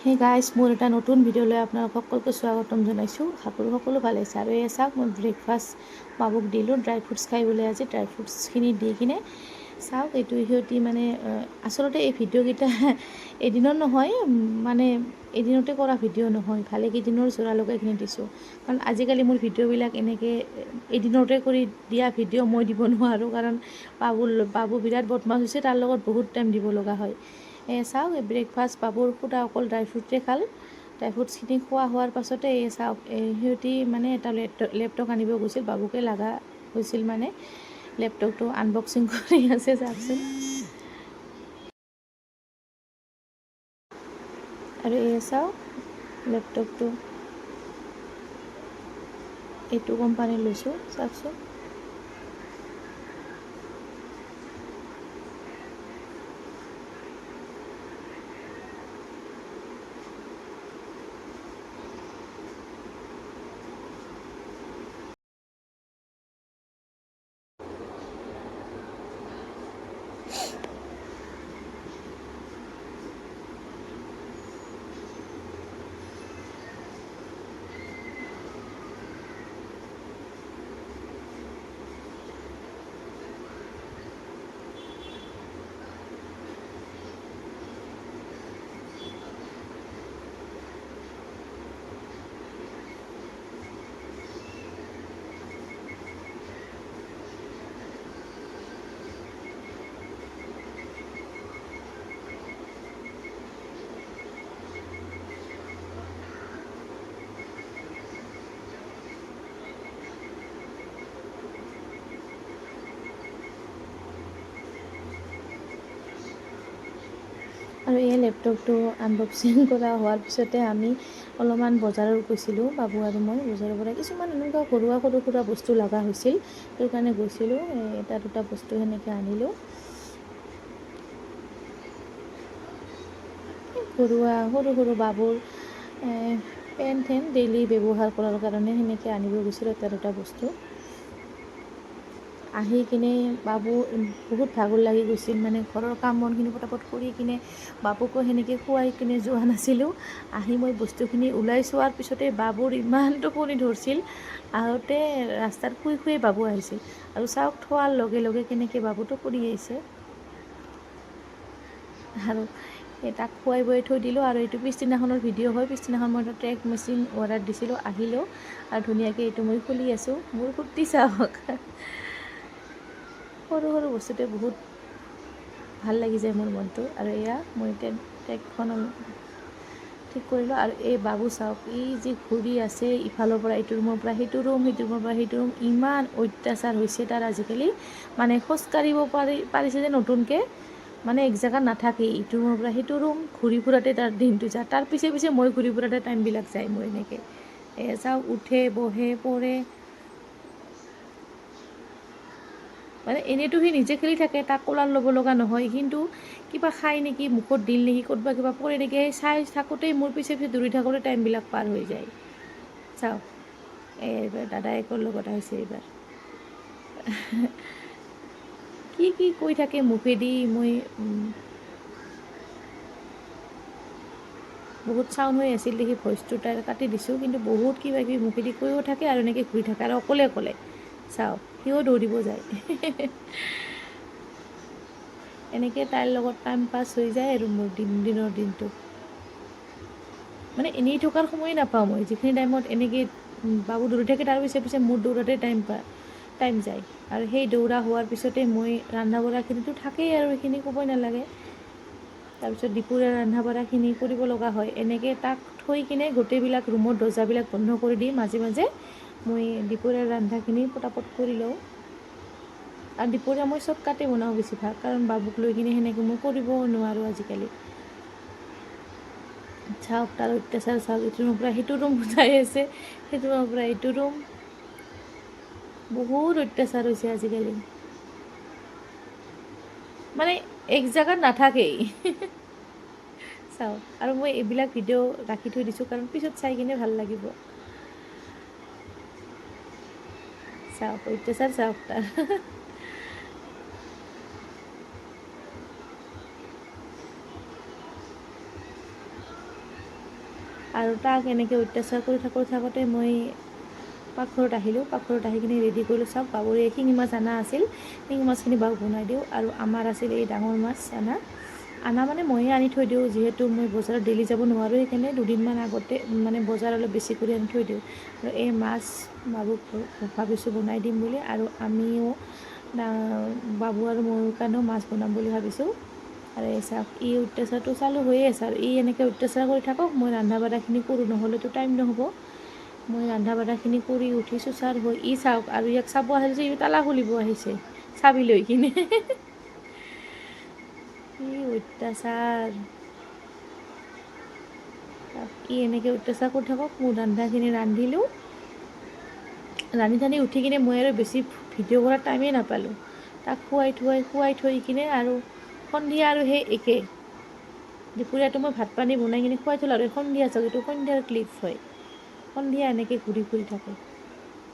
Hey guys, মোৰ এটা নতুন ভিডিঅ'লৈ আপোনালোক সকলোকে স্বাগতম জনাইছোঁ। সকলো ভালে আছে। আৰু এই চাওক, মই ব্ৰেকফাষ্ট বাবুক দিলোঁ। ড্ৰাই ফ্ৰুটছ খাই বোলে আজি। ড্ৰাই ফ্ৰুটছখিনি দি কিনে চাওক, এইটো সিহঁতি মানে আচলতে এই ভিডিঅ'কেইটা এদিনৰ নহয়, মানে এদিনতে কৰা ভিডিঅ' নহয়, ভালেকেইদিনৰ জোৰা লগাই কিনে দিছোঁ। কাৰণ আজিকালি মোৰ ভিডিঅ'বিলাক এনেকৈ এদিনতে কৰি দিয়া ভিডিঅ' মই দিব নোৱাৰোঁ, কাৰণ বাবু বিৰাট বদমাছ হৈছে, তাৰ লগত বহুত টাইম দিব লগা হয়। চাওক, এই ব্ৰেকফাষ্ট বাবুৰ সুদা অকল ড্ৰাই ফ্ৰুটে খাল। ড্ৰাই ফ্ৰুটছখিনি খোৱা হোৱাৰ পাছতে এই চাওক, সিহঁতি মানে এটা লেপটপ আনিব গৈছিল, বাবুকে লগা হৈছিল মানে। লেপটপটো আনবক্সিং কৰি আছে, চাওকচোন। আৰু এই চাওক, লেপটপটো এইটো কোম্পানী লৈছোঁ, চাওকচোন। আৰু এই লেপটপটো আনবক্সিং কৰা হোৱাৰ পিছতে আমি অলপমান বজাৰত গৈছিলোঁ, বাবু আৰু মই। বজাৰৰ পৰা কিছুমান এনেকুৱা ঘৰুৱা সৰু সুৰা বস্তু লগা হৈছিল, সেইটো কাৰণে গৈছিলোঁ। এটা দুটা বস্তু সেনেকৈ আনিলোঁ। ঘৰুৱা সৰু বাবুৰ পেন ডেইলি ব্যৱহাৰ কৰাৰ কাৰণে সেনেকৈ আনিব গৈছিলোঁ এটা দুটা বস্তু। আহি কিনে বাবু বহুত ভাগৰ লাগি গৈছিল, মানে ঘৰৰ কাম বনখিনি পটাপট কৰি কিনে বাবুকো সেনেকৈ খুৱাই কিনে যোৱা নাছিলোঁ। আহি মই বস্তুখিনি ওলাই চোৱাৰ পিছতে বাবুৰ ইমান টোপনি ধৰিছিল, আহোঁতে ৰাস্তাত শুই বাবু আহিছিল। আৰু চাওক, থোৱাৰ লগে লগে কেনেকৈ বাবু টোপনি আহিছে। আৰু তাক খুৱাই বুৱাই থৈ দিলোঁ। আৰু এইটো পিছদিনাখনৰ ভিডিঅ' হয়। পিছদিনাখন মই এটা ট্ৰেক মেচিন অৰ্ডাৰ দিছিলোঁ, আহিলেও। আৰু ধুনীয়াকৈ এইটো মই খুলি আছোঁ। মোৰ ফূৰ্তি চাওক, সৰু বস্তুতে বহুত ভাল লাগি যায় মোৰ মনটো। আৰু এয়া মই ট্ৰেকখন ঠিক কৰিলোঁ। আৰু এই বাবু চাওক, ই যি ঘূৰি আছে ইফালৰ পৰা এইটো ৰুমৰ পৰা সেইটো ৰুম, সেইটো ৰুমৰ পৰা সেইটো ৰুম। ইমান অত্যাচাৰ হৈছে তাৰ আজিকালি, মানে খোজকাঢ়িব পাৰিছে যে নতুনকৈ, মানে এক জেগাত নাথাকেই। ইটো ৰুমৰ পৰা সেইটো ৰুম ঘূৰি ফুৰাতে তাৰ দিনটো যায়। তাৰ পিছে মই ঘূৰি ফুৰাতে টাইমবিলাক যায় মোৰ এনেকৈ। চাওক, উঠে, বহে, পৰে। মানে এনেইতো সি নিজে খেলি থাকে, তাক কোলাত ল'ব লগা নহয়। কিন্তু কিবা খাই নেকি, মুখত দিল নেকি, ক'ৰবাত কিবা পৰে নেকি, চাই থাকোঁতেই মোৰ পিছে দৌৰি থাকোঁতে টাইমবিলাক পাৰ হৈ যায়। চাওক, এইবাৰ দাদায়েকৰ লগত আহিছে। এইবাৰ কি কৈ থাকে মুখেদি, মই বহুত চাউণ্ড হৈ আছিল দেখি ভইচটো তাই কাটি দিছোঁ। কিন্তু বহুত কিবা কিবি মুখেদি কৈও থাকে আৰু এনেকৈ ঘূৰি থাকে, আৰু অকলে চাওক, সিও দৌৰিব যায়। এনেকৈ তাইৰ লগত টাইম পাছ হৈ যায় আৰু মোৰ দিনৰ দিনটো। মানে এনেই থকাৰ সময়ে নাপাওঁ মই। যিখিনি টাইমত এনেকৈ বাবু দৌৰি থাকে, তাৰ পিছে মোৰ দৌৰাতে টাইম যায়। আৰু সেই দৌৰা হোৱাৰ পিছতে মই ৰন্ধা বঢ়াখিনিতো থাকেই, আৰু সেইখিনি ক'বই নালাগে। তাৰপিছত দুপৰীয়া ৰন্ধা বঢ়াখিনি কৰিব লগা হয়। এনেকৈ তাক থৈ কিনে গোটেইবিলাক ৰুমৰ দৰ্জাবিলাক বন্ধ কৰি দি মাজে মাজে মই দুপৰীয়াৰ ৰন্ধাখিনি পটাপট কৰি লওঁ। আৰু দুপৰীয়া মই চৰ্টকাটে বনাওঁ বেছিভাগ, কাৰণ বাবুক লৈ কিনে সেনেকৈ মই কৰিবও নোৱাৰোঁ আজিকালি। চাওক, তাৰ অত্যাচাৰ চাওক, ইটো ৰুমৰ পৰা সেইটো ৰুম যাই আছে, সেইটো ৰুমৰ পৰা এইটো ৰুম। বহুত অত্যাচাৰ হৈছে আজিকালি, মানে এক জেগাত নাথাকেই। চাওক, আৰু মই এইবিলাক ভিডিঅ' ৰাখি থৈ দিছোঁ, কাৰণ পিছত চাই কিনে ভাল লাগিব। চাওক, অত্যাচাৰ চাওক তাৰ। আৰু তাক এনেকৈ অত্যাচাৰ কৰি থাকোঁতে মই পাকঘৰত আহিলোঁ। পাকঘৰত আহি কিনে ৰেডি কৰিলোঁ। চাওক বাবুৰ এই শিঙি মাছ অনা আছিল, শিঙি মাছখিনি বাবুক বনাই দিওঁ। আৰু আমাৰ আছিল এই ডাঙৰ মাছ আনা মানে ময়ে আনি থৈ দিওঁ, যিহেতু মই বজাৰত ডেইলি যাব নোৱাৰোঁ, সেইকাৰণে দুদিনমান আগতে মানে বজাৰ অলপ বেছি কৰি আনি থৈ দিওঁ। আৰু এই মাছ বাবুক ভাবিছোঁ বনাই দিম বুলি, আৰু আমিও বাবু আৰু মোৰ কাৰণেও মাছ বনাম বুলি ভাবিছোঁ। আৰু এই চাওক ই অত্যাচাৰটো চালু হৈয়ে আছে, আৰু ই এনেকৈ অত্যাচাৰ কৰি থাকক, মই ৰন্ধা বঢ়াখিনি কৰোঁ, নহ'লেতো টাইম নহ'ব। মই ৰন্ধা বঢ়াখিনি কৰি উঠিছোঁ ছাৰ হৈ, ই চাওক আৰু ইয়াক চাব আহিল যে ই তালা খুলিব আহিছে চাবি লৈ কিনে। ই অত্যাচাৰ, ই এনেকৈ অত্যাচাৰ কৰি থাকক, মোৰ ৰন্ধাখিনি ৰান্ধিলোঁ। ৰান্ধি উঠি কিনে মই আৰু বেছি ভিডিঅ' কৰাৰ টাইমেই নাপালোঁ। তাক খুৱাই থৈ কিনে আৰু সন্ধিয়া আৰু সেই একে দুপৰীয়াটো মই ভাত পানী বনাই কিনে খুৱাই থলোঁ, আৰু সন্ধিয়া চাওক এইটো সন্ধিয়াৰ ক্লিপ হয়। সন্ধিয়া এনেকৈ ঘূৰি ফুৰি থাকে।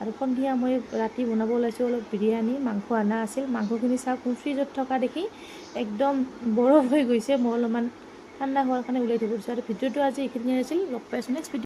আৰু সন্ধিয়া মই ৰাতি বনাব ওলাইছোঁ অলপ বিৰিয়ানী, মাংস অনা আছিল। মাংসখিনি চাওক মোৰ ফ্ৰিজত থকা দেখি একদম বৰফ হৈ গৈছে। মই অলপমান ঠাণ্ডা হোৱাৰ কাৰণে উলিয়াই থৈ দিছোঁ। আৰু ভিডিঅ'টো আজি এইখিনিয়ে আছিল। লগ পাইছোঁ নেক্সট ভিডিঅ'।